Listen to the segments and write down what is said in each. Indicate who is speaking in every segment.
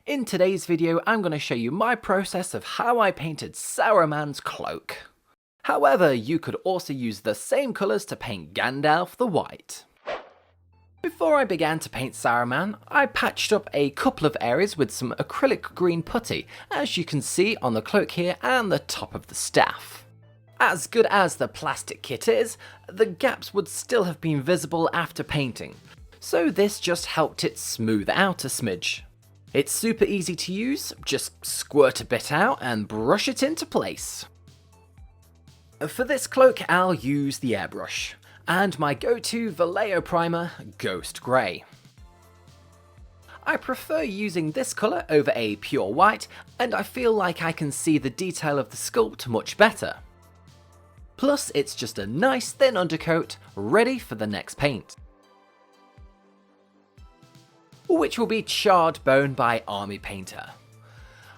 Speaker 1: In today's video, I'm going to show you my process of how I painted Saruman's cloak. However, you could also use the same colours to paint Gandalf the White. Before I began to paint Saruman, I patched up a couple of areas with some acrylic green putty, as you can see on the cloak here and the top of the staff. As good as the plastic kit is, the gaps would still have been visible after painting, so this just helped it smooth out a smidge. It's super easy to use, just squirt a bit out and brush it into place. For this cloak I'll use the airbrush, and my go-to Vallejo primer, Ghost Grey. I prefer using this colour over a pure white, and I feel like I can see the detail of the sculpt much better. Plus it's just a nice thin undercoat, ready for the next paint, which will be Charred Bone by Army Painter.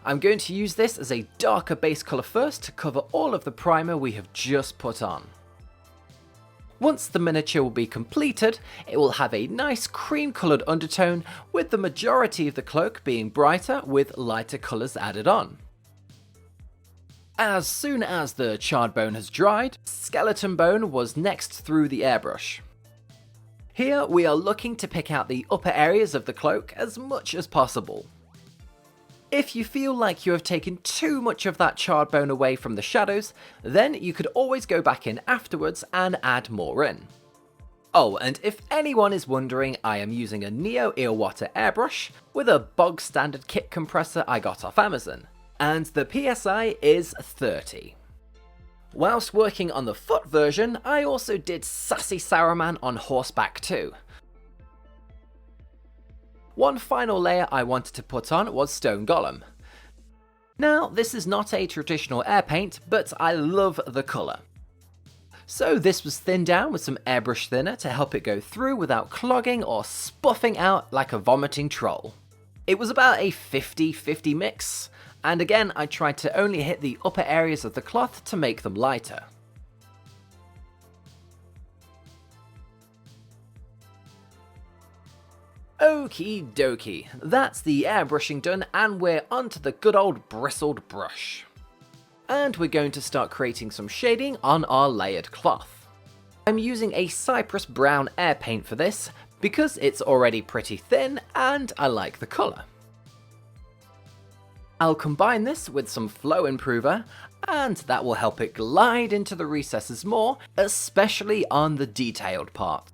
Speaker 1: I'm going to use this as a darker base colour first to cover all of the primer we have just put on. Once the miniature will be completed, it will have a nice cream coloured undertone, with the majority of the cloak being brighter with lighter colours added on. As soon as the charred bone has dried, skeleton bone was next through the airbrush. Here we are looking to pick out the upper areas of the cloak as much as possible. If you feel like you have taken too much of that charred bone away from the shadows, then you could always go back in afterwards and add more in. Oh, and if anyone is wondering, I am using a 𝐒𝐼𝐻 airbrush with a bog standard kit compressor I got off Amazon, and the PSI is 30. Whilst working on the foot version, I also did Sassy Saruman on horseback too. One final layer I wanted to put on was Stone Golem. Now, this is not a traditional air paint, but I love the colour. So this was thinned down with some airbrush thinner to help it go through without clogging or spuffing out like a vomiting troll. It was about a 50-50 mix. And again, I tried to only hit the upper areas of the cloth to make them lighter. Okie dokie, that's the airbrushing done, and we're onto the good old bristled brush. And we're going to start creating some shading on our layered cloth. I'm using a cypress brown air paint for this, because it's already pretty thin and I like the colour. I'll combine this with some flow improver, and that will help it glide into the recesses more, especially on the detailed part.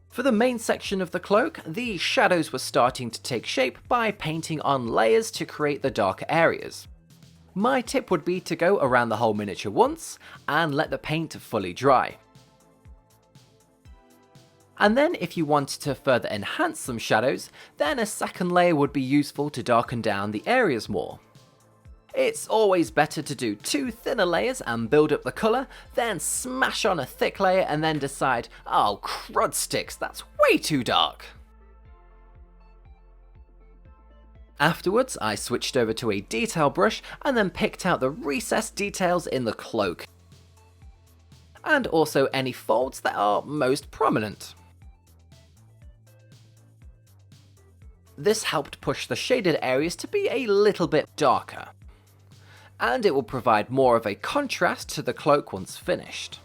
Speaker 1: For the main section of the cloak, the shadows were starting to take shape by painting on layers to create the darker areas. My tip would be to go around the whole miniature once, and let the paint fully dry. And then if you wanted to further enhance some shadows, then a second layer would be useful to darken down the areas more. It's always better to do 2 thinner layers and build up the colour, then smash on a thick layer and then decide, oh crud sticks, that's way too dark. Afterwards, I switched over to a detail brush and then picked out the recessed details in the cloak, and also any folds that are most prominent. This helped push the shaded areas to be a little bit darker, and it will provide more of a contrast to the cloak once finished.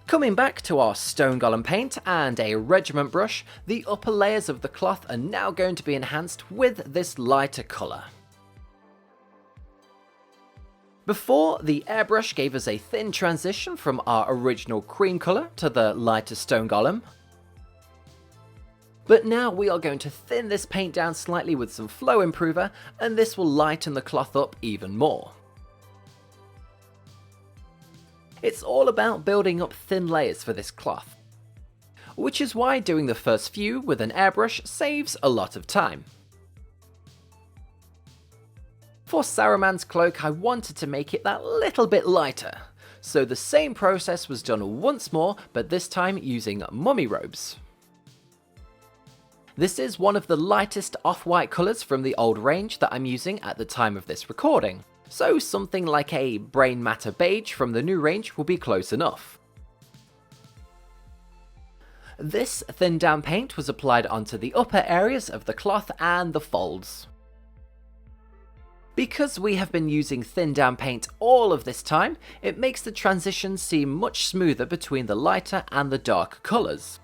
Speaker 1: Coming back to our Stone Golem paint and a regiment brush, the upper layers of the cloth are now going to be enhanced with this lighter colour. Before, the airbrush gave us a thin transition from our original cream colour to the lighter Stone Golem. But now we are going to thin this paint down slightly with some flow improver, and this will lighten the cloth up even more. It's all about building up thin layers for this cloth, which is why doing the first few with an airbrush saves a lot of time. For Saruman's cloak, I wanted to make it that little bit lighter, so the same process was done once more, but this time using mummy robes. This is one of the lightest off-white colours from the old range that I'm using at the time of this recording, so something like a brain matter beige from the new range will be close enough. This thinned down paint was applied onto the upper areas of the cloth and the folds. Because we have been using thinned down paint all of this time, it makes the transition seem much smoother between the lighter and the dark colours.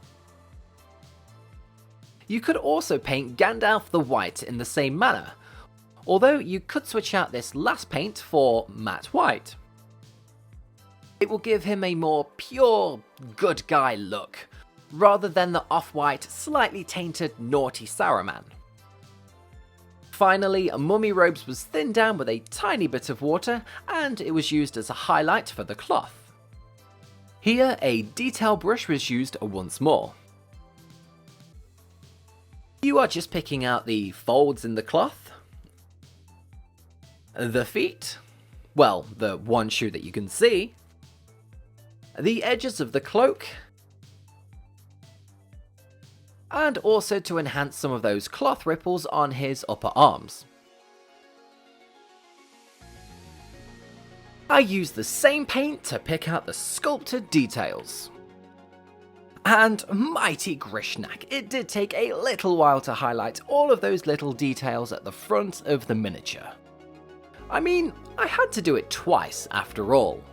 Speaker 1: You could also paint Gandalf the White in the same manner, although you could switch out this last paint for matte white. It will give him a more pure, good guy look, rather than the off-white, slightly tainted, naughty Saruman. Finally, Mummy Robes was thinned down with a tiny bit of water, and it was used as a highlight for the cloth. Here, a detail brush was used once more. You are just picking out the folds in the cloth, the feet, well, the one shoe that you can see, the edges of the cloak, and also to enhance some of those cloth ripples on his upper arms. I used the same paint to pick out the sculpted details. And mighty Grishnak, it did take a little while to highlight all of those little details at the front of the miniature. I mean, I had to do it twice after all.